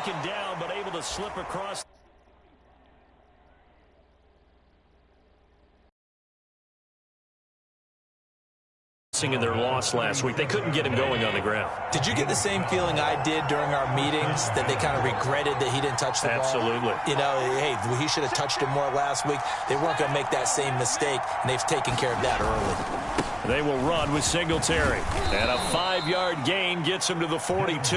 taken down, but able to slip across. In their loss last week, they couldn't get him going on the ground. Did you get the same feeling I did during our meetings, that they kind of regretted that he didn't touch the ball? Absolutely. You know, hey, he should have touched it more last week. They weren't going to make that same mistake, and they've taken care of that early. They will run with Singletary, and a 5-yard gain gets him to the 42.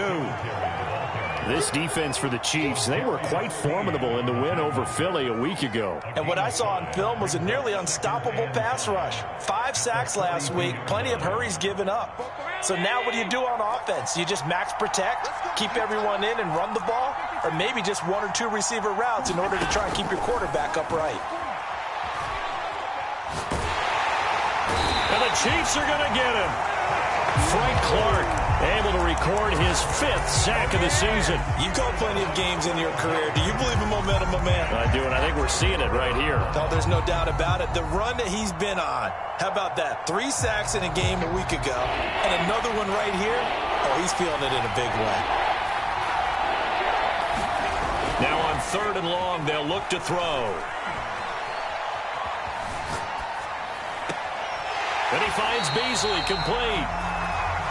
This defense for the Chiefs, they were quite formidable in the win over Philly a week ago. And what I saw on film was a nearly unstoppable pass rush. 5 sacks last week, plenty of hurries given up. So now what do you do on offense? You just max protect, keep everyone in and run the ball, or maybe just 1 or 2 receiver routes in order to try and keep your quarterback upright. And the Chiefs are going to get him. Frank Clark able to record his 5th sack of the season. You've called plenty of games in your career. Do you believe in momentum, my man? I do, and I think we're seeing it right here. No, there's no doubt about it. The run that he's been on, how about that? 3 sacks in a game a week ago, and another one right here. Oh, he's feeling it in a big way. Now on 3rd and long, they'll look to throw. And he finds Beasley complete.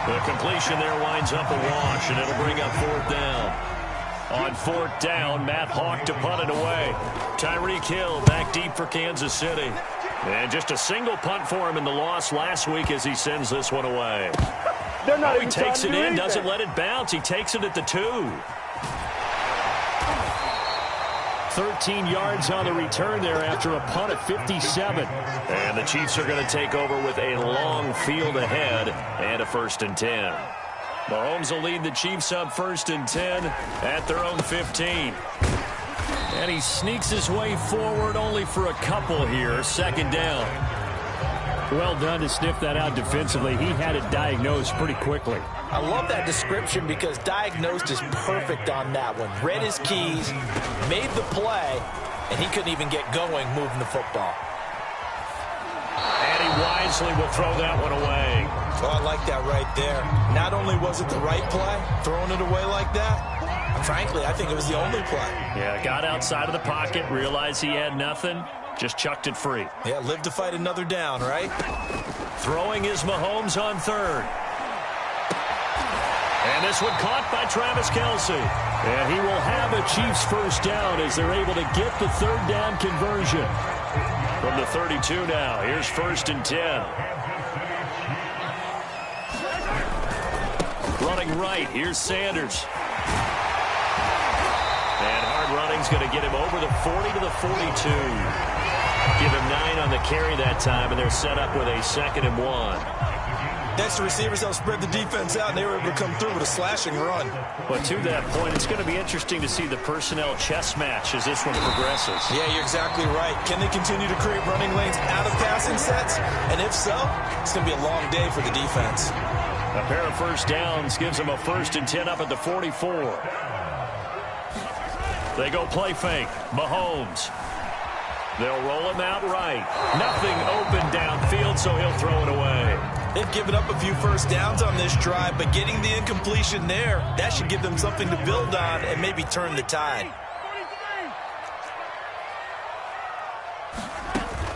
The completion there winds up a wash, and it'll bring up 4th down. On 4th down, Matt Hawk to punt it away. Tyreek Hill back deep for Kansas City. And just a single punt for him in the loss last week as he sends this one away. He takes it in, doesn't let it bounce. He takes it at the 2. 13 yards on the return there after a punt at 57. And the Chiefs are going to take over with a long field ahead and a 1st and 10. Mahomes will lead the Chiefs up 1st and 10 at their own 15. And he sneaks his way forward only for a couple here. 2nd down. Well done to sniff that out defensively. He had it diagnosed pretty quickly. I love that description because diagnosed is perfect on that one. Read his keys, made the play, and he couldn't even get going moving the football. And he wisely will throw that one away. Oh, I like that right there. Not only was it the right play, throwing it away like that, frankly, I think it was the only play. Yeah, got outside of the pocket, realized he had nothing, just chucked it free. Yeah, live to fight another down, right? Throwing is Mahomes on 3rd. And this one caught by Travis Kelce. And he will have a Chiefs 1st down as they're able to get the 3rd down conversion. From the 32 now, here's 1st and 10. Running right, here's Sanders. And hard running's going to get him over the 40 to the 42. Give him 9 on the carry that time, and they're set up with a 2nd and 1. Next, the receivers help spread the defense out, and they were able to come through with a slashing run. But to that point, it's going to be interesting to see the personnel chess match as this one progresses. Yeah, you're exactly right. Can they continue to create running lanes out of passing sets? And if so, it's going to be a long day for the defense. A pair of 1st downs gives them a 1st and 10 up at the 44. They go play fake. Mahomes. They'll roll him out right. Nothing open downfield, so he'll throw it away. They've given up a few 1st downs on this drive, but getting the incompletion there, that should give them something to build on and maybe turn the tide.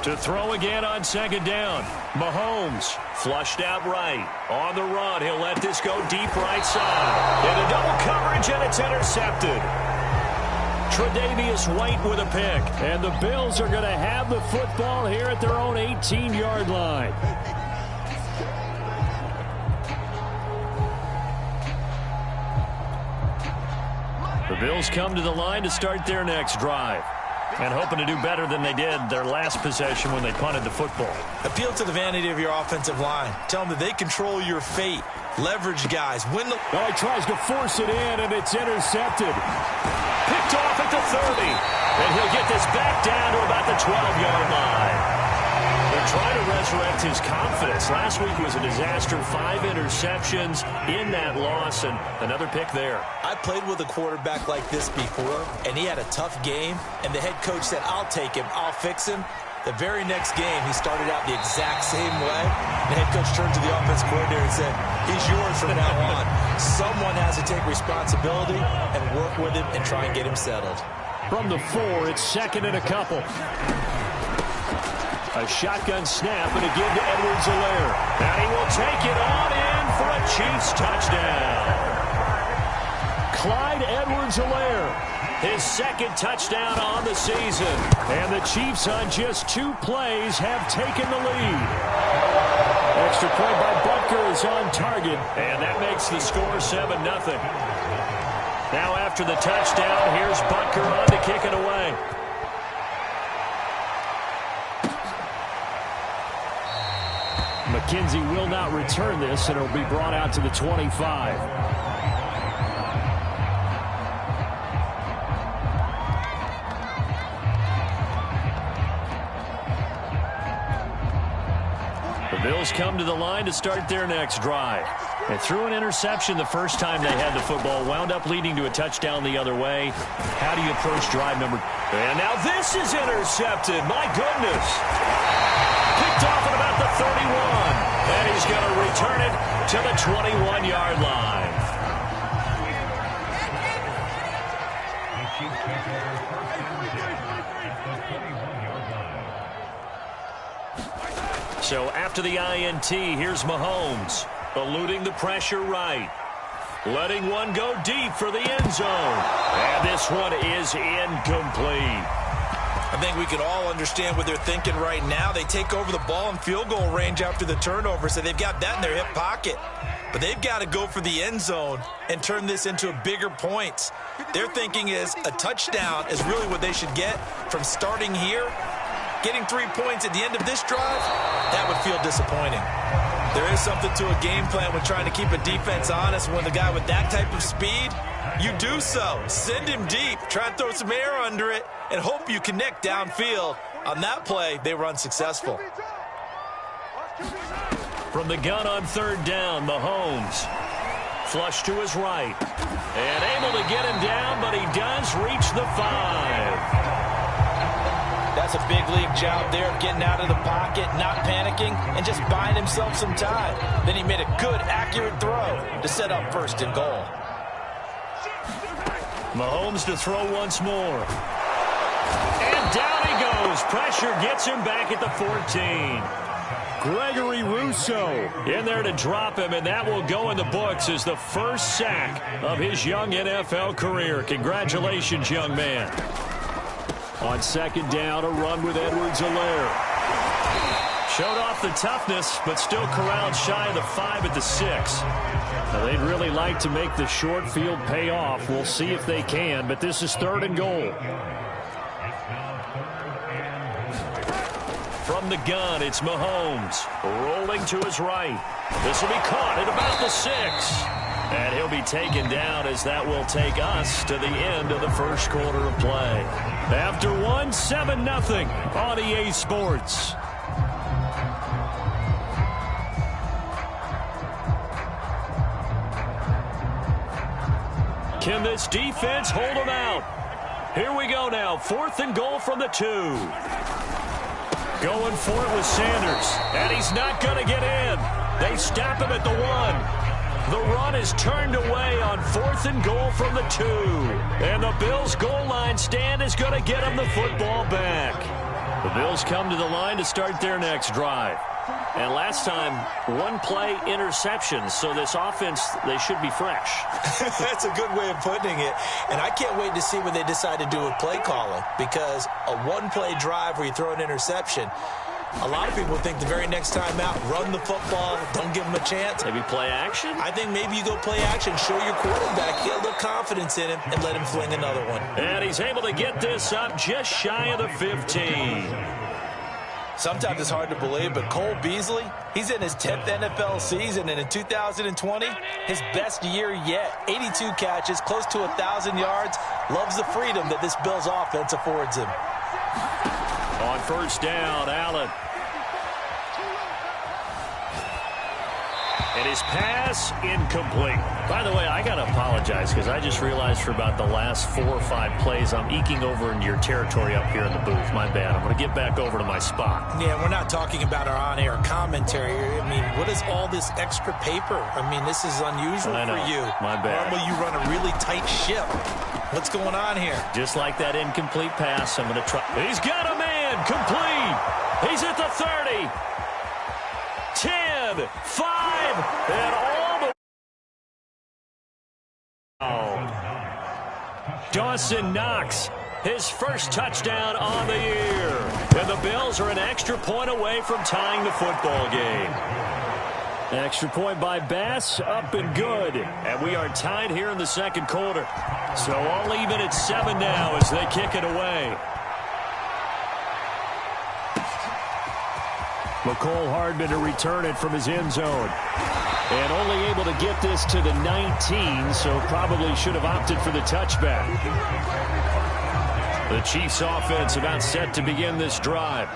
To throw again on 2nd down. Mahomes flushed out right. On the run, he'll let this go deep right side. And a double coverage, and it's intercepted. Tre'Davious White with a pick. And the Bills are going to have the football here at their own 18-yard line. The Bills come to the line to start their next drive. And hoping to do better than they did their last possession when they punted the football. Appeal to the vanity of your offensive line. Tell them that they control your fate. Leverage guys. Win the... Oh, he tries to force it in, and it's intercepted. Picked off at the 30. And he'll get this back down to about the 12-yard line. They're trying to resurrect his confidence. Last week was a disaster. 5 interceptions in that loss, and another pick there. I played with a quarterback like this before, and he had a tough game, and the head coach said, I'll take him, I'll fix him. The very next game, he started out the exact same way. The head coach turned to the offensive coordinator and said, he's yours from now on. Someone has to take responsibility and work with him and try and get him settled. From the 4, it's second and a couple. A shotgun snap and a give to Edwards-Helaire. And he will take it on in for a Chiefs touchdown. Clyde Edwards-Helaire, his second touchdown on the season. And the Chiefs on just 2 plays have taken the lead. Extra point by Butker is on target. And that makes the score 7-0. Now after the touchdown, here's Butker on to kick it away. McKenzie will not return this, and it will be brought out to the 25. The Bills come to the line to start their next drive. They threw an interception the first time they had the football, wound up leading to a touchdown the other way. How do you approach drive number? And now this is intercepted. My goodness. Picked off at about the 31. And he's going to return it to the 21-yard line. So after the INT, here's Mahomes, eluding the pressure right. Letting one go deep for the end zone. And this one is incomplete. I think we can all understand what they're thinking right now. They take over the ball in field goal range after the turnover, so they've got that in their hip pocket. But they've got to go for the end zone and turn this into bigger points. Their thinking is a touchdown is really what they should get from starting here. Getting 3 points at the end of this drive, that would feel disappointing. There is something to a game plan when trying to keep a defense honest. When the guy with that type of speed, you do so. Send him deep, try and throw some air under it, and hope you connect downfield. On that play, they were unsuccessful. From the gun on third down, Mahomes. Flush to his right. And able to get him down, but he does reach the 5. That's a big league job there of getting out of the pocket, not panicking, and just buying himself some time. Then he made a good, accurate throw to set up first and goal. Mahomes to throw once more. And down he goes. Pressure gets him back at the 14. Gregory Rousseau in there to drop him, and that will go in the books as the first sack of his young NFL career. Congratulations, young man. On second down, a run with Edwards-Helaire. Showed off the toughness, but still corralled shy of the 5 at the 6. Now, they'd really like to make the short field pay off. We'll see if they can, but this is third and goal. From the gun, it's Mahomes. Rolling to his right. This will be caught at about the 6. And he'll be taken down as that will take us to the end of the first quarter of play. After one, 7-0 on EA Sports. Can this defense hold them out? Here we go now. 4th and goal from the 2. Going for it with Sanders. And he's not going to get in. They stop him at the 1. The run is turned away on 4th and goal from the 2. And the Bills' goal line stand is going to get them the football back. The Bills come to the line to start their next drive. And last time, 1-play interceptions, so this offense, they should be fresh. That's a good way of putting it. And I can't wait to see what they decide to do with play calling, because a 1-play drive where you throw an interception, a lot of people think the very next time out, run the football, don't give them a chance. Maybe play action? I think maybe you go play action, show your quarterback, get a little confidence in him, and let him fling another one. And he's able to get this up just shy of the 15. Sometimes it's hard to believe, but Cole Beasley, he's in his 10th NFL season, and in 2020, his best year yet. 82 catches, close to 1,000 yards. Loves the freedom that this Bills offense affords him. On first down, Allen. And his pass incomplete. By the way, I got to apologize because I just realized for about the last 4 or 5 plays I'm eking over into your territory up here in the booth. My bad. I'm going to get back over to my spot. Yeah, we're not talking about our on-air commentary. I mean, what is all this extra paper? I mean, this is unusual for you. My bad. Normally you run a really tight ship. What's going on here? Just like that incomplete pass, I'm going to try. He's got a man. Complete. He's at the 30. 10, 5, and all the... Dawson Knox, his first touchdown on the year. And the Bills are an extra point away from tying the football game. Extra point by Bass, up and good. And we are tied here in the second quarter. So all even at 7 now as they kick it away. McCole Hardman to return it from his end zone. And only able to get this to the 19, so probably should have opted for the touchback. The Chiefs offense about set to begin this drive.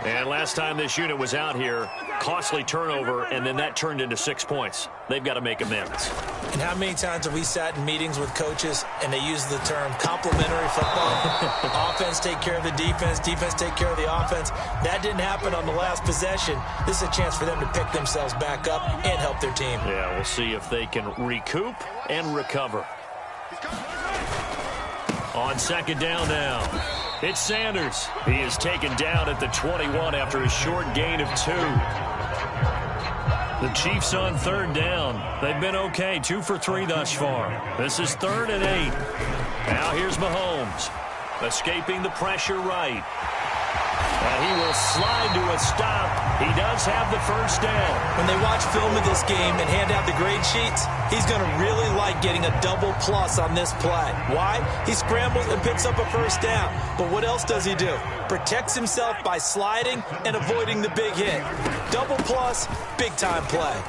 And last time this unit was out here, costly turnover, and then that turned into 6 points. They've got to make amends. And how many times have we sat in meetings with coaches and they use the term complementary football? Offense take care of the defense, defense take care of the offense. That didn't happen on the last possession. This is a chance for them to pick themselves back up and help their team. Yeah, we'll see if they can recoup and recover. On second down now. It's Sanders. He is taken down at the 21 after a short gain of 2. The Chiefs on third down. They've been okay, 2 for 3 thus far. This is 3rd and 8. Now here's Mahomes. Escaping the pressure right. And he will slide to a stop. He does have the first down. When they watch film of this game and hand out the grade sheets, he's going to really like getting a double plus on this play. Why? He scrambles and picks up a first down. But what else does he do? Protects himself by sliding and avoiding the big hit. Double plus, big time play.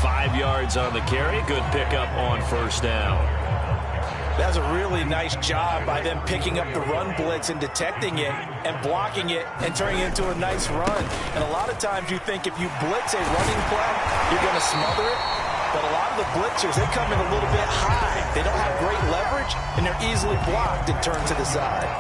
5 yards on the carry. Good pickup on first down. That's a really nice job by them picking up the run blitz and detecting it and blocking it and turning it into a nice run. And a lot of times you think if you blitz a running play, you're going to smother it. But a lot of the blitzers, they come in a little bit high. They don't have great leverage, and they're easily blocked and turned to the side.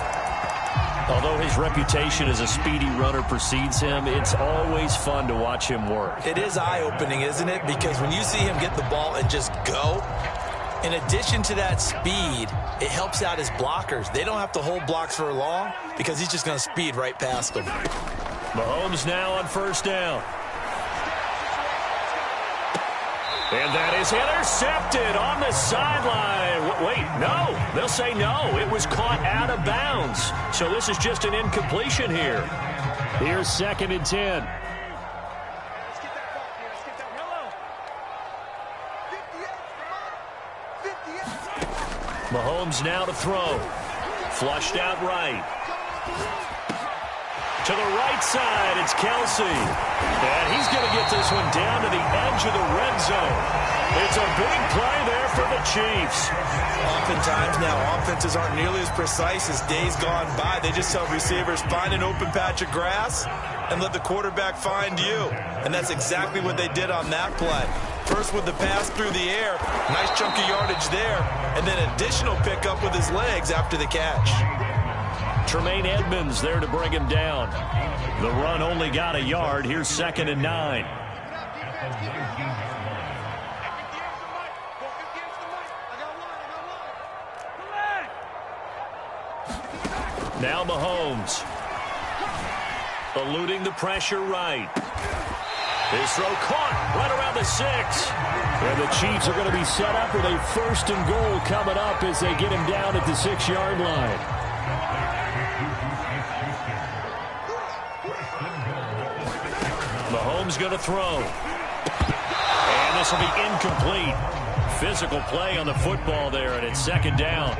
Although his reputation as a speedy runner precedes him, it's always fun to watch him work. It is eye-opening, isn't it? Because when you see him get the ball and just go, in addition to that speed, it helps out his blockers. They don't have to hold blocks for long because he's just going to speed right past them. Mahomes now on first down. And that is intercepted on the sideline. Wait, no. They'll say no. It was caught out of bounds. So this is just an incompletion here. Here's 2nd and 10. Mahomes now to throw. Flushed out right. To the right side, it's Kelsey. And he's going to get this one down to the edge of the red zone. It's a big play there for the Chiefs. Oftentimes now, offenses aren't nearly as precise as days gone by. They just tell receivers, find an open patch of grass and let the quarterback find you. And that's exactly what they did on that play. First with the pass through the air, nice chunk of yardage there, and then additional pickup with his legs after the catch. Tremaine Edmonds there to bring him down. The run only got a yard. Here's 2nd and 9. Now Mahomes. Eluding the pressure right. His throw caught right around the 6. And the Chiefs are going to be set up with a 1st and goal coming up as they get him down at the 6-yard line. Mahomes going to throw. And this will be incomplete. Physical play on the football there, and it's 2nd down.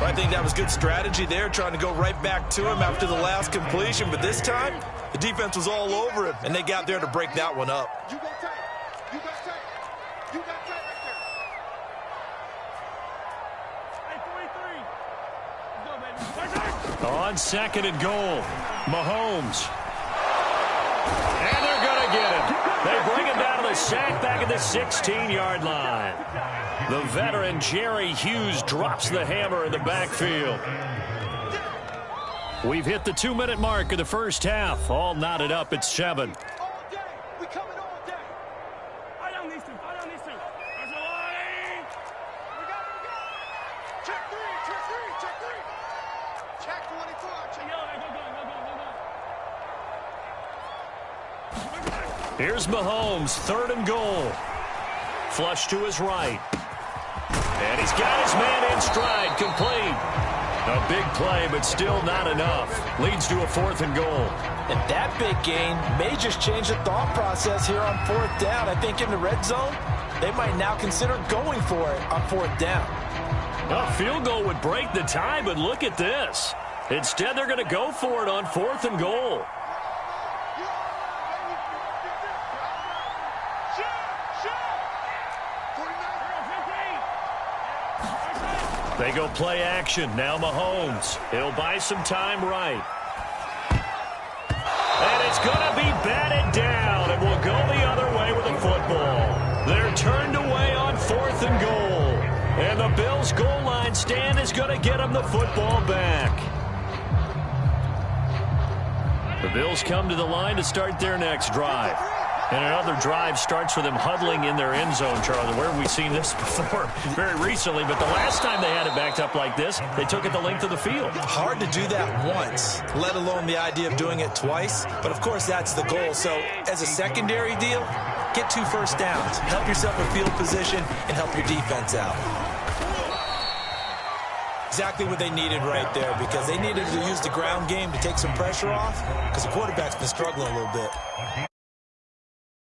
I think that was good strategy there, trying to go right back to him after the last completion. But this time, the defense was all over him, and they got there to break that one up. You got tight. You got tight. You got tight right there. On 2nd and goal, Mahomes. And they're going to get him. a sack back at the 16-yard line. The veteran Jerry Hughes drops the hammer in the backfield. We've hit the 2-minute mark of the first half. All knotted up at 7. All day. We coming all day. I don't need to. There's a warning. We got it. Check three. Check 24. Check. Go. Here's Mahomes, 3rd and goal. Flush to his right. And he's got his man in stride, complete. A big play, but still not enough. Leads to a 4th and goal. And that big gain may just change the thought process here on 4th down. I think in the red zone, they might now consider going for it on 4th down. A field goal would break the tie, but look at this. Instead, they're going to go for it on 4th and goal. They go play action. Now Mahomes. He'll buy some time right. And it's going to be batted down, and will go the other way with the football. They're turned away on 4th and goal. And the Bills' goal line stand is going to get them the football back. The Bills come to the line to start their next drive. And another drive starts with them huddling in their end zone, Charlie. Where have we seen this before? Very recently, but the last time they had it backed up like this, they took it the length of the field. Hard to do that once, let alone the idea of doing it twice. But, of course, that's the goal. So, as a secondary deal, get 2 first downs. Help yourself in field position and help your defense out. Exactly what they needed right there, because they needed to use the ground game to take some pressure off, because the quarterback's been struggling a little bit.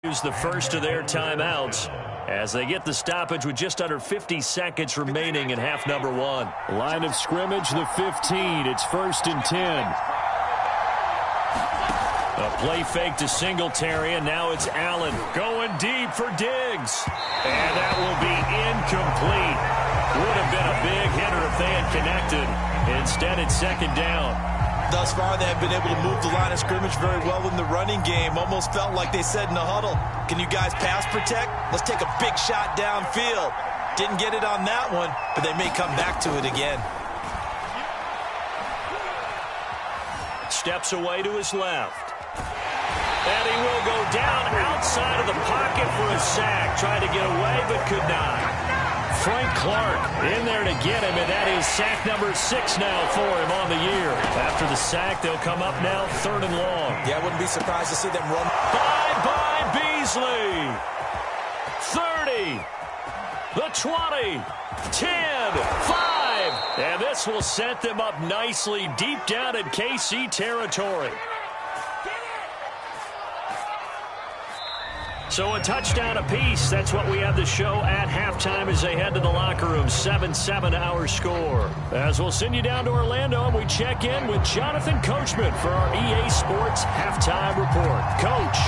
Use the first of their timeouts as they get the stoppage with just under 50 seconds remaining in half number 1. Line of scrimmage, the 15. It's 1st and 10. A play fake to Singletary, and now it's Allen going deep for Diggs. And that will be incomplete. Would have been a big hitter if they had connected. Instead, it's 2nd down. Thus far, they have been able to move the line of scrimmage very well in the running game. Almost felt like they said in the huddle, can you guys pass protect? Let's take a big shot downfield. Didn't get it on that one, but they may come back to it again. Steps away to his left. And he will go down outside of the pocket for a sack. Tried to get away, but could not. Frank Clark in there to get him, and that is sack number 6 now for him on the year. After the sack, they'll come up now 3rd and long. Yeah, I wouldn't be surprised to see them run. Bye-bye Beasley. 30, the 20, 10, 5. And this will set them up nicely deep down in KC territory. So a touchdown apiece. That's what we have the show at halftime as they head to the locker room. 7-7 our score. As we'll send you down to Orlando, and we check in with Jonathan Coachman for our EA Sports Halftime Report. Coach,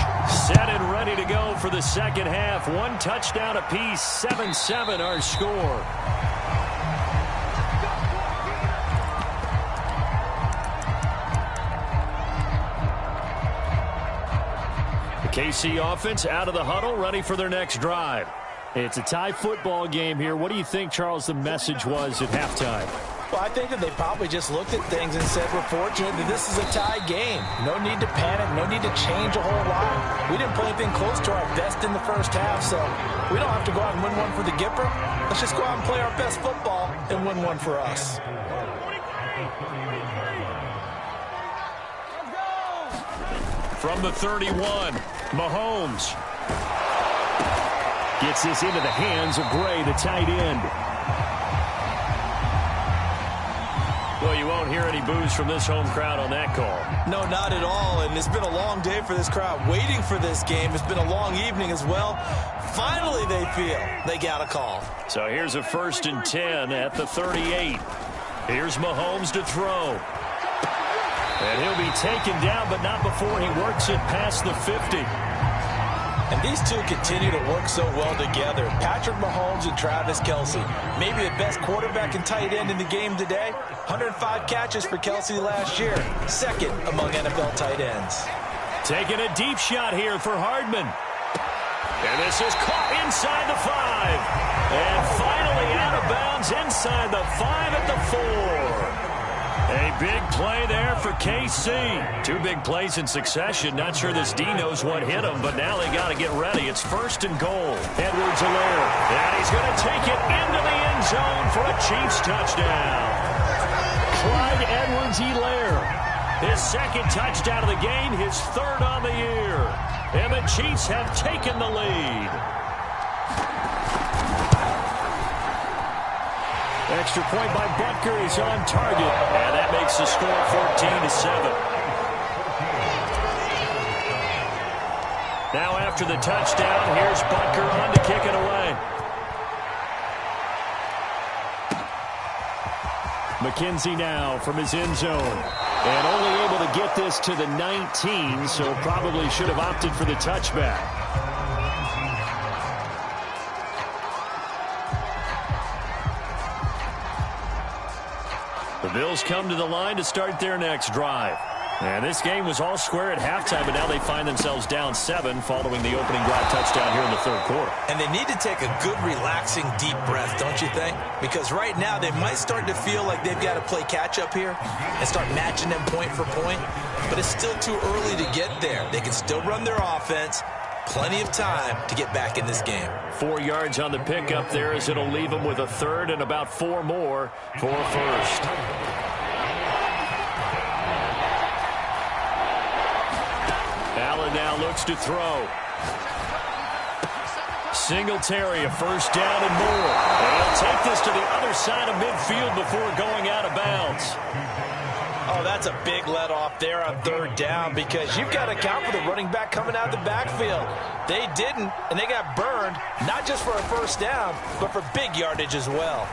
set and ready to go for the second half. 1 touchdown apiece. 7-7 our score. KC offense out of the huddle, ready for their next drive. It's a tie football game here. What do you think, Charles, the message was at halftime? Well, I think that they probably just looked at things and said, we're fortunate that this is a tie game. No need to panic, no need to change a whole lot. We didn't play anything close to our best in the first half, so we don't have to go out and win one for the Gipper. Let's just go out and play our best football and win one for us. From the 31, Mahomes gets this into the hands of Gray, the tight end. Well, you won't hear any boos from this home crowd on that call. No, not at all, and it's been a long day for this crowd waiting for this game. It's been a long evening as well. Finally, they feel they got a call. So here's a 1st and 10 at the 38. Here's Mahomes to throw. And he'll be taken down, but not before he works it past the 50. And these two continue to work so well together. Patrick Mahomes and Travis Kelce. Maybe the best quarterback and tight end in the game today. 105 catches for Kelce last year. 2nd among NFL tight ends. Taking a deep shot here for Hardman. And this is caught inside the 5. And finally out of bounds inside the 5 at the 4. A big play there for KC. 2 big plays in succession. Not sure this D knows what hit him, but now they got to get ready. It's 1st and goal. Edwards-Helaire. And he's going to take it into the end zone for a Chiefs touchdown. Clyde Edwards-Helaire. His 2nd touchdown of the game, his 3rd on the year. And the Chiefs have taken the lead. Extra point by Butker is on target. And that makes the score 14-7. Now after the touchdown, here's Butker on to kick it away. McKenzie now from his end zone. And only able to get this to the 19, so probably should have opted for the touchback. The Bills come to the line to start their next drive. And this game was all square at halftime, but now they find themselves down 7 following the opening drive touchdown here in the 3rd quarter. And they need to take a good, relaxing, deep breath, don't you think? Because right now they might start to feel like they've got to play catch-up here and start matching them point for point. But it's still too early to get there. They can still run their offense. Plenty of time to get back in this game. 4 yards on the pickup there as it'll leave them with a 3rd and about 4 more for a 1st. Allen now looks to throw. Singletary, a 1st down and more. And he'll take this to the other side of midfield before going out of bounds. Oh, that's a big let off there on 3rd down because you've got to account for the running back coming out of the backfield. They didn't, and they got burned, not just for a 1st down, but for big yardage as well.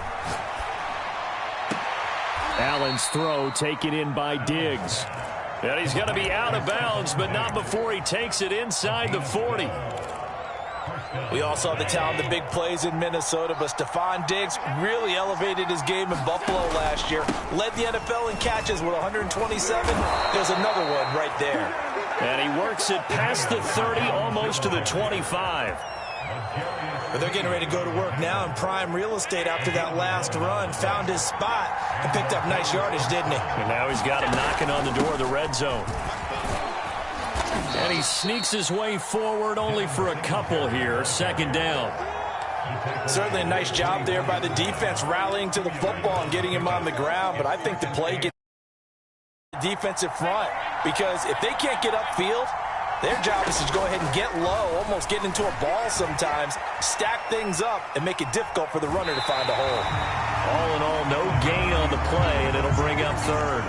Allen's throw taken in by Diggs. And he's going to be out of bounds, but not before he takes it inside the 40. We all saw the talent, the big plays in Minnesota, but Stephon Diggs really elevated his game in Buffalo last year. Led the NFL in catches with 127. There's another one right there. And he works it past the 30, almost to the 25. But they're getting ready to go to work now in prime real estate after that last run. Found his spot and picked up nice yardage, didn't he? And now he's got him knocking on the door of the red zone. And he sneaks his way forward only for a couple here. 2nd down. Certainly a nice job there by the defense rallying to the football and getting him on the ground. But I think the play gets the defensive front because if they can't get upfield, their job is to go ahead and get low, almost get into a ball sometimes, stack things up, and make it difficult for the runner to find a hole. All in all, no gain on the play, and it'll bring up 3rd.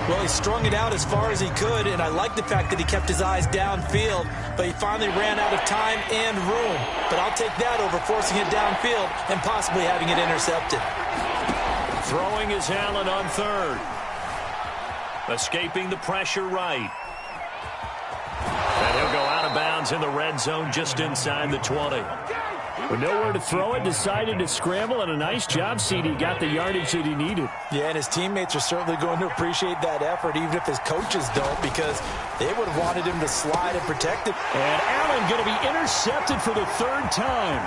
Well, he strung it out as far as he could, and I like the fact that he kept his eyes downfield, but he finally ran out of time and room. But I'll take that over forcing it downfield and possibly having it intercepted. Throwing is Allen on 3rd. Escaping the pressure right. And he'll go out of bounds in the red zone just inside the 20. With nowhere to throw it, decided to scramble, and a nice job, CD. Got the yardage that he needed. Yeah, and his teammates are certainly going to appreciate that effort, even if his coaches don't, because they would have wanted him to slide and protect it. And Allen going to be intercepted for the 3rd time.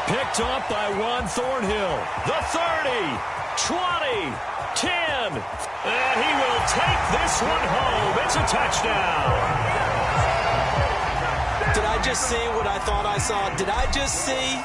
Picked off by Juan Thornhill. The 30, 20, 10. And he will take this one home. It's a touchdown. Did I just see what I thought I saw? Did I just see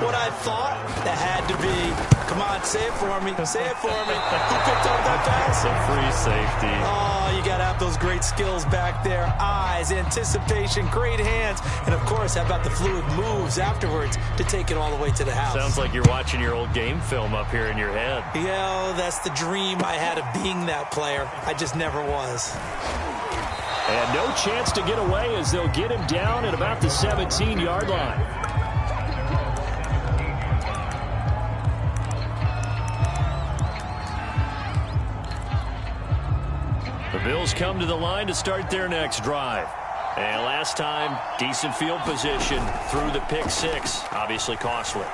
what I thought? That had to be. Come on, say it for me. Say it for me. Who picked up that pass? A free safety. Oh, you got to have those great skills back there. Eyes, anticipation, great hands. And, of course, how about the fluid moves afterwards to take it all the way to the house? Sounds like you're watching your old game film up here in your head. Yeah, that's the dream I had of being that player. I just never was. And no chance to get away as they'll get him down at about the 17-yard line. The Bills come to the line to start their next drive. And last time, decent field position through the pick 6, obviously costly.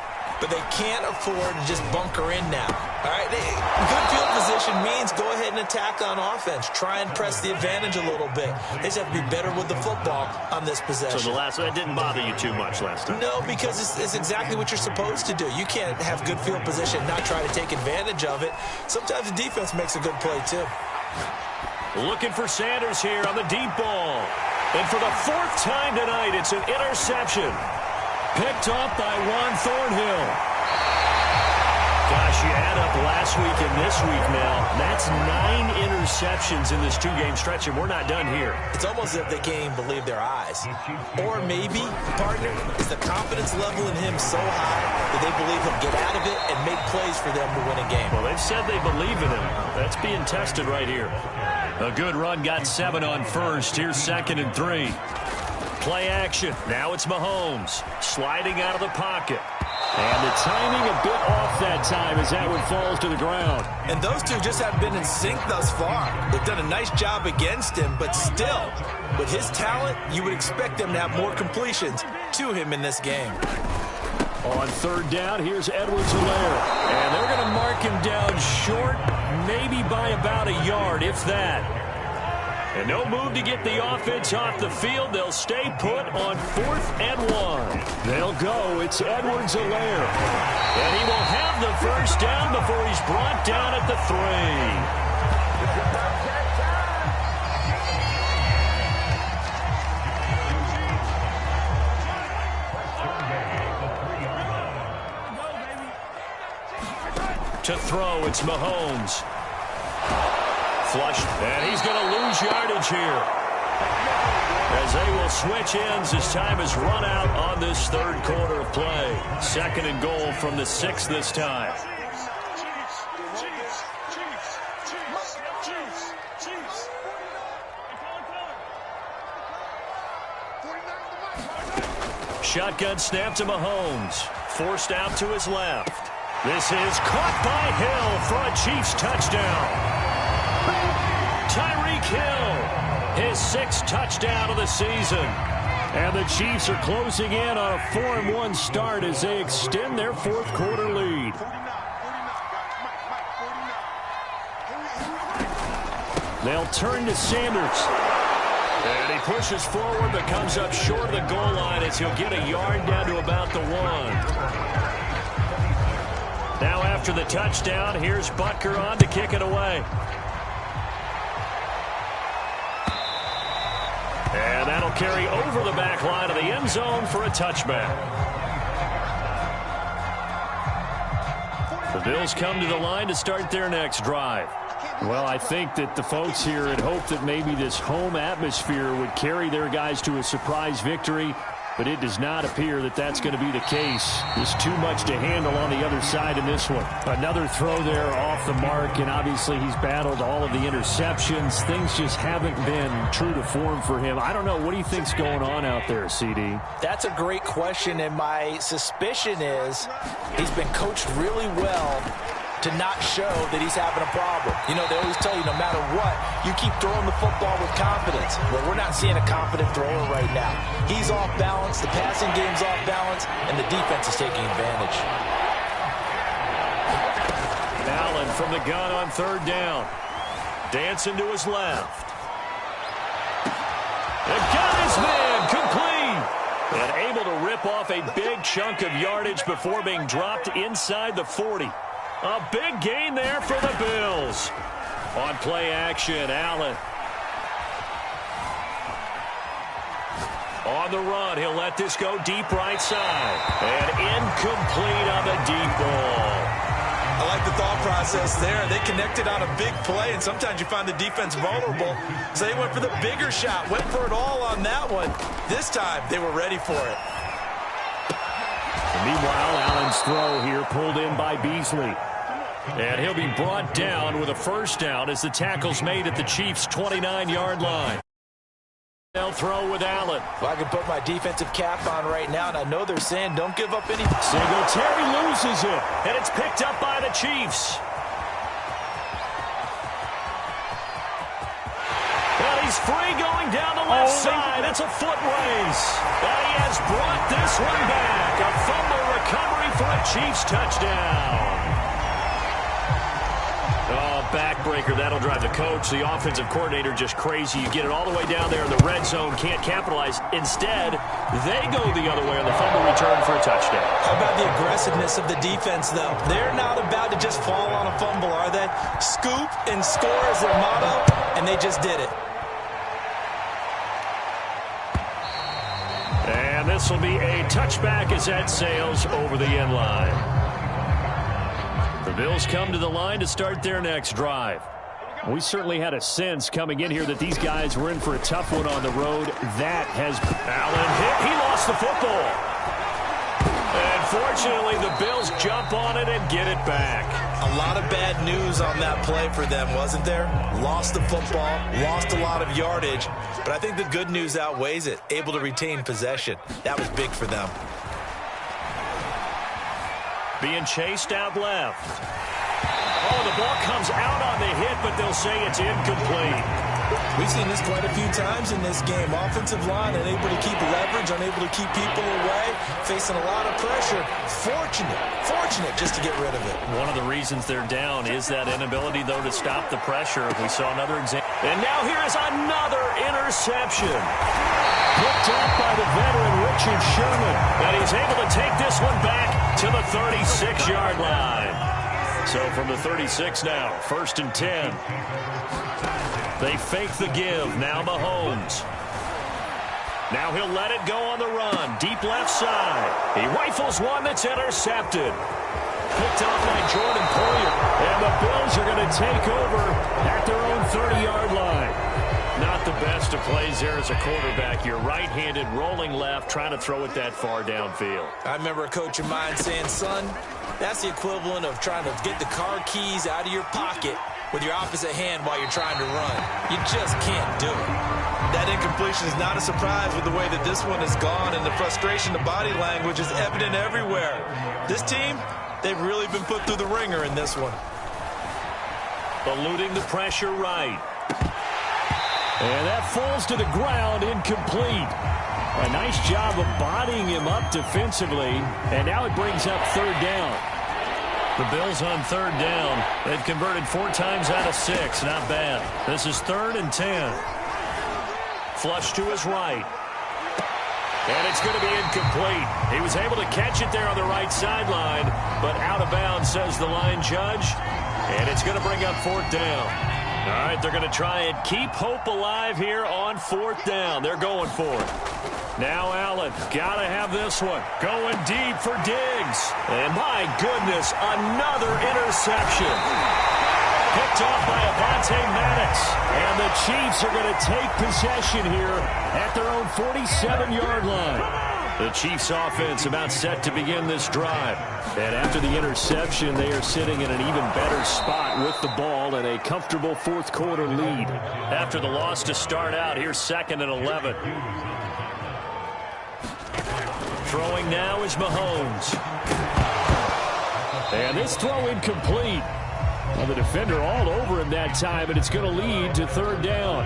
but they can't afford to just bunker in now. All right, good field position means go ahead and attack on offense. Try and press the advantage a little bit. They just have to be better with the football on this possession. So that didn't bother you too much last time? No, because it's exactly what you're supposed to do. You can't have good field position and not try to take advantage of it. Sometimes the defense makes a good play, too. Looking for Sanders here on the deep ball. And for the fourth time tonight, it's an interception. Picked off by Juan Thornhill. Gosh, you add up last week and this week now. That's 9 interceptions in this 2-game stretch, and we're not done here. It's almost as if they can't even believe their eyes. Or maybe, partner, is the confidence level in him so high that they believe he'll get out of it and make plays for them to win a game. Well, they've said they believe in him. That's being tested right here. A good run, got 7 on first. Here's 2nd and 3. Play action. Now it's Mahomes sliding out of the pocket. And the timing a bit off that time as that one falls to the ground. And those two just haven't been in sync thus far. They've done a nice job against him, but still, with his talent, you would expect them to have more completions to him in this game. On 3rd down, here's Edwards-Helaire. And they're going to mark him down short, maybe by about a yard, if that. And no move to get the offense off the field. They'll stay put on 4th and 1. They'll go. It's Edwards-Helaire. And he will have the first down before he's brought down at the 3. To throw, it's Mahomes. Flushed, and he's going to lose yardage here. As they will switch ends as time is run out on this 3rd quarter of play. 2nd and goal from the 6 this time. Shotgun snap to Mahomes. Forced out to his left. This is caught by Hill for a Chiefs touchdown. Tyreek Hill, his 6th touchdown of the season. And the Chiefs are closing in on a 4-1 start as they extend their 4th quarter lead. They'll turn to Sanders. And he pushes forward but comes up short of the goal line as he'll get a yard down to about the 1. Now after the touchdown, here's Butker on to kick it away. And that'll carry over the back line of the end zone for a touchback. The Bills come to the line to start their next drive. Well, I think that the folks here had hoped that maybe this home atmosphere would carry their guys to a surprise victory, but it does not appear that that's going to be the case. There's too much to handle on the other side in this one. Another throw there off the mark, and obviously he's battled all of the interceptions. Things just haven't been true to form for him. I don't know. What do you think's going on out there, CD? That's a great question, and my suspicion is he's been coached really well to not show that he's having a problem. You know, they always tell you no matter what, you keep throwing the football with confidence. Well, we're not seeing a confident thrower right now. He's off balance, the passing game's off balance, and the defense is taking advantage. Allen from the gun on 3rd down. Dancing to his left. And got his man complete. And able to rip off a big chunk of yardage before being dropped inside the 40. A big gain there for the Bills. On play action, Allen. On the run, he'll let this go deep right side. And incomplete on the deep ball. I like the thought process there. They connected on a big play, and sometimes you find the defense vulnerable. So they went for the bigger shot, went for it all on that one. This time, they were ready for it. And meanwhile, Allen's throw here pulled in by Beasley. And he'll be brought down with a first down as the tackle's made at the Chiefs' 29-yard line. They'll throw with Allen. Well, I can put my defensive cap on right now, and I know they're saying don't give up any. Singletary loses it, and it's picked up by the Chiefs. And he's free going down the left side. It's a foot race. And he has brought this one back. A fumble recovery for a Chiefs touchdown. Oh, backbreaker. That'll drive the coach, the offensive coordinator, just crazy. You get it all the way down there in the red zone, can't capitalize. Instead, they go the other way on the fumble return for a touchdown. How about the aggressiveness of the defense, though? They're not about to just fall on a fumble, are they? Scoop and score is their motto, and they just did it. And this will be a touchback as that sails over the end line. The Bills come to the line to start their next drive. We certainly had a sense coming in here that these guys were in for a tough one on the road. That has Allen hit. He lost the football. And fortunately, the Bills jump on it and get it back. A lot of bad news on that play for them, wasn't there? Lost the football, lost a lot of yardage, but I think the good news outweighs it. Able to retain possession. That was big for them. Being chased out left. Oh, the ball comes out on the hit, but they'll say it's incomplete. We've seen this quite a few times in this game. Offensive line unable to keep leverage, unable to keep people away, facing a lot of pressure. Fortunate just to get rid of it. One of the reasons they're down is that inability, though, to stop the pressure. We saw another example. And now here is another interception. Picked up by the veteran Richard Sherman. And he's able to take this one back to the 36-yard line. So from the 36 now, 1st and 10. They fake the give. Now Mahomes. Now he'll let it go on the run. Deep left side. He rifles one that's intercepted. Picked off by Jordan Poyer. And the Bills are going to take over at their own 30-yard line. Not the best of plays there as a quarterback. You're right-handed, rolling left, trying to throw it that far downfield. I remember a coach of mine saying, son, that's the equivalent of trying to get the car keys out of your pocket with your opposite hand while you're trying to run. You just can't do it. That incompletion is not a surprise with the way that this one has gone, and the frustration, the body language is evident everywhere. This team, they've really been put through the ringer in this one. Eluding the pressure right. And that falls to the ground, incomplete. A nice job of bodying him up defensively, and now it brings up 3rd down. The Bills on 3rd down. They've converted 4 times out of 6. Not bad. This is 3rd and 10. Flush to his right. And it's going to be incomplete. He was able to catch it there on the right sideline, but out of bounds, says the line judge. And it's going to bring up 4th down. All right, they're going to try and keep hope alive here on 4th down. They're going for it. Now Allen, got to have this one. Going deep for Diggs. And my goodness, another interception. Picked off by Avonte Maddox. And the Chiefs are going to take possession here at their own 47-yard line. The Chiefs offense about set to begin this drive. And after the interception, they are sitting in an even better spot with the ball and a comfortable 4th quarter lead. After the loss to start out, here's 2nd and 11. Throwing now is Mahomes. And this throw incomplete. Well, the defender all over him that time, and it's going to lead to 3rd down.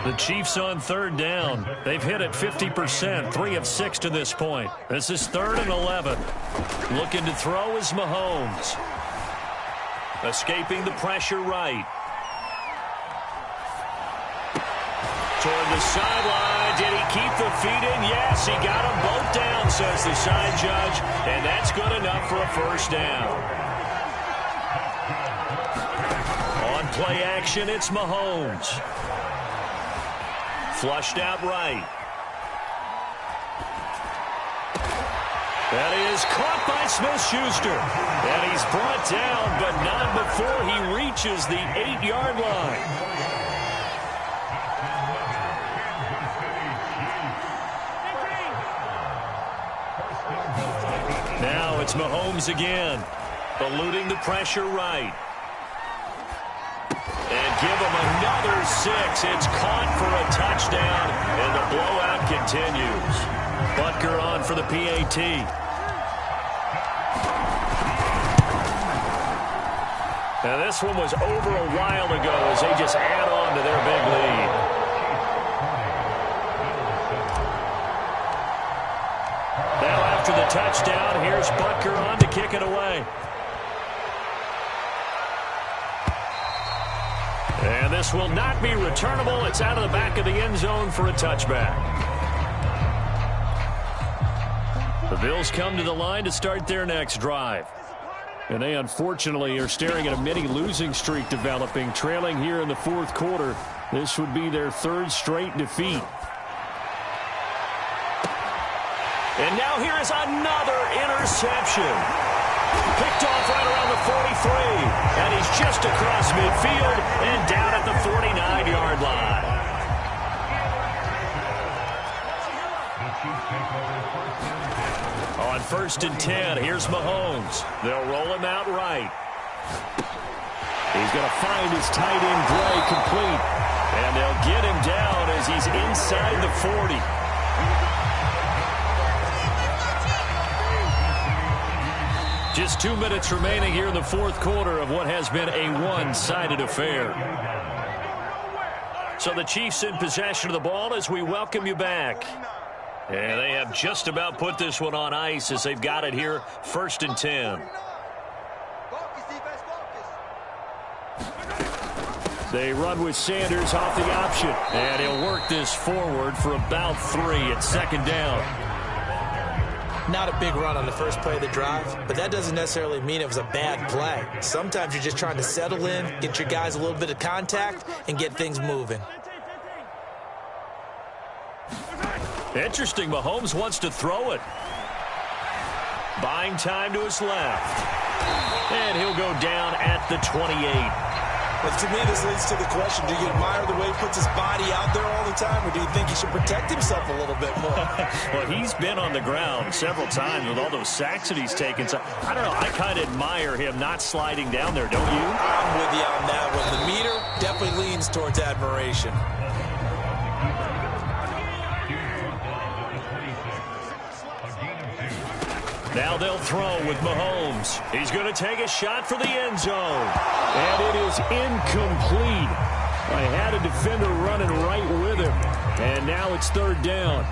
The Chiefs on 3rd down. They've hit it 50%, 3 of 6 to this point. This is 3rd and 11. Looking to throw is Mahomes. Escaping the pressure right. Toward the sideline. Did he keep the feet in? Yes, he got them both down, says the side judge. And that's good enough for a 1st down. On play action, it's Mahomes. Flushed out right. That is caught by Smith-Schuster. And he's brought down, but not before he reaches the 8-yard line. Now it's Mahomes again. Eluding the pressure right. And give him another 6. It's caught for a touchdown, and the blowout continues. Butker on for the PAT. Now this one was over a while ago as they just add on to their big lead. Now after after the touchdown, here's Butker on to kick it away. And this will not be returnable. It's out of the back of the end zone for a touchback. The Bills come to the line to start their next drive. And they unfortunately are staring at a mini losing streak developing, trailing here in the fourth quarter. This would be their third straight defeat. And now here is another interception. Picked off right around the 43. And he's just across midfield and down at the 49-yard line. On 1st and 10, here's Mahomes. They'll roll him out right. He's going to find his tight end Gray complete. And they'll get him down as he's inside the 40. Just 2 minutes remaining here in the fourth quarter of what has been a one-sided affair. So the Chiefs in possession of the ball as we welcome you back. And they have just about put this one on ice as they've got it here, 1st and 10. They run with Sanders off the option. And he'll work this forward for about 3 at 2nd down. Not a big run on the first play of the drive, but that doesn't necessarily mean it was a bad play. Sometimes you're just trying to settle in, get your guys a little bit of contact, and get things moving. Interesting, Mahomes wants to throw it. Buying time to his left. And he'll go down at the 28. But to me, this leads to the question, do you admire the way he puts his body out there all the time, or do you think he should protect himself a little bit more? Well, he's been on the ground several times with all those sacks that he's taken. So, I don't know, I kind of admire him not sliding down there, don't you? I'm with you on that one. The meter definitely leans towards admiration. Now they'll throw with Mahomes. He's going to take a shot for the end zone. And it is incomplete. I had a defender running right with him. And now it's 3rd down.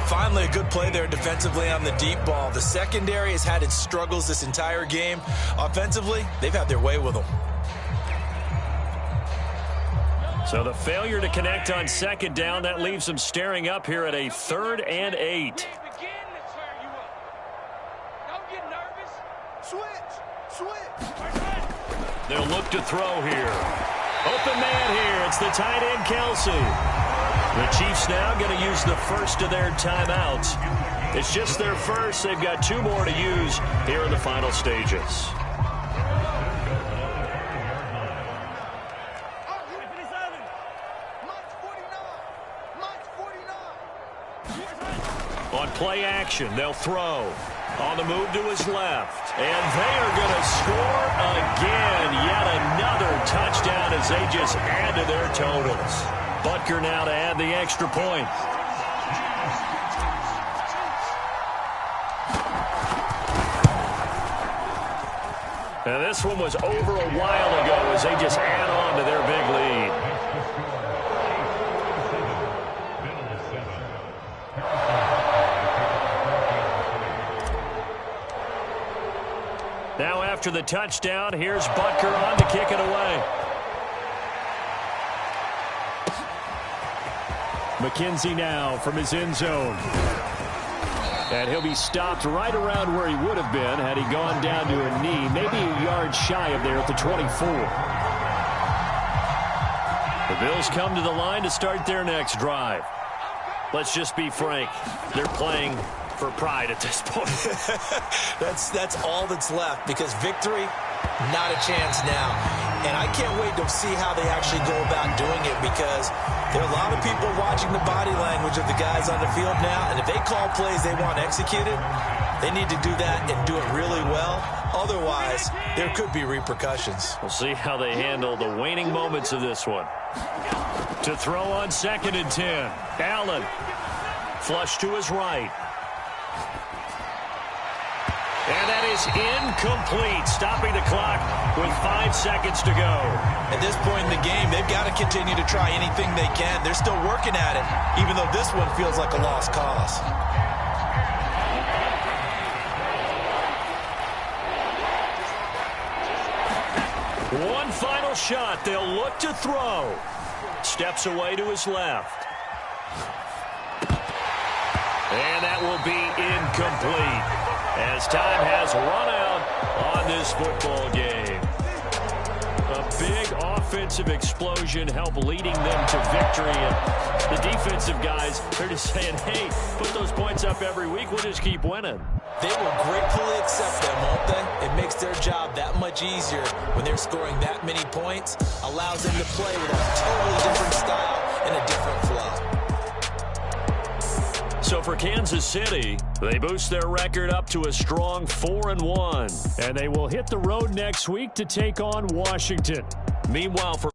Finally, a good play there defensively on the deep ball. The secondary has had its struggles this entire game. Offensively, they've had their way with them. So the failure to connect on 2nd down, that leaves them staring up here at a 3rd and 8. They'll look to throw here. Open man here. It's the tight end, Kelsey. The Chiefs now going to use the first of their timeouts. It's just their first. They've got 2 more to use here in the final stages. On play action, they'll throw. On the move to his left. And they are going to score again. Yet another touchdown as they just add to their totals. Butker now to add the extra point. And this one was over a while ago as they just add on to their big lead. Now after the touchdown, here's Butker on to kick it away. McKenzie now from his end zone. And he'll be stopped right around where he would have been had he gone down to a knee, maybe a yard shy of there at the 24. The Bills come to the line to start their next drive. Let's just be frank. They're playing for pride at this point. That's all that's left, because victory, not a chance now. And I can't wait to see how they actually go about doing it, because there are a lot of people watching the body language of the guys on the field now, and if they call plays they want executed, they need to do that and do it really well. Otherwise, there could be repercussions. We'll see how they handle the waning moments of this one. To throw on 2nd and 10. Allen. Flush to his right. And that is incomplete, stopping the clock with 5 seconds to go. At this point in the game, they've got to continue to try anything they can. They're still working at it, even though this one feels like a lost cause. One final shot. They'll look to throw. Steps away to his left. And that will be incomplete as time has run out on this football game. A big offensive explosion helped leading them to victory. And the defensive guys, they're just saying, hey, put those points up every week. We'll just keep winning. They will gratefully accept them, won't they? It makes their job that much easier when they're scoring that many points. Allows them to play with a totally different style and a different flow. So for Kansas City, they boost their record up to a strong 4-1. And they will hit the road next week to take on Washington. Meanwhile, for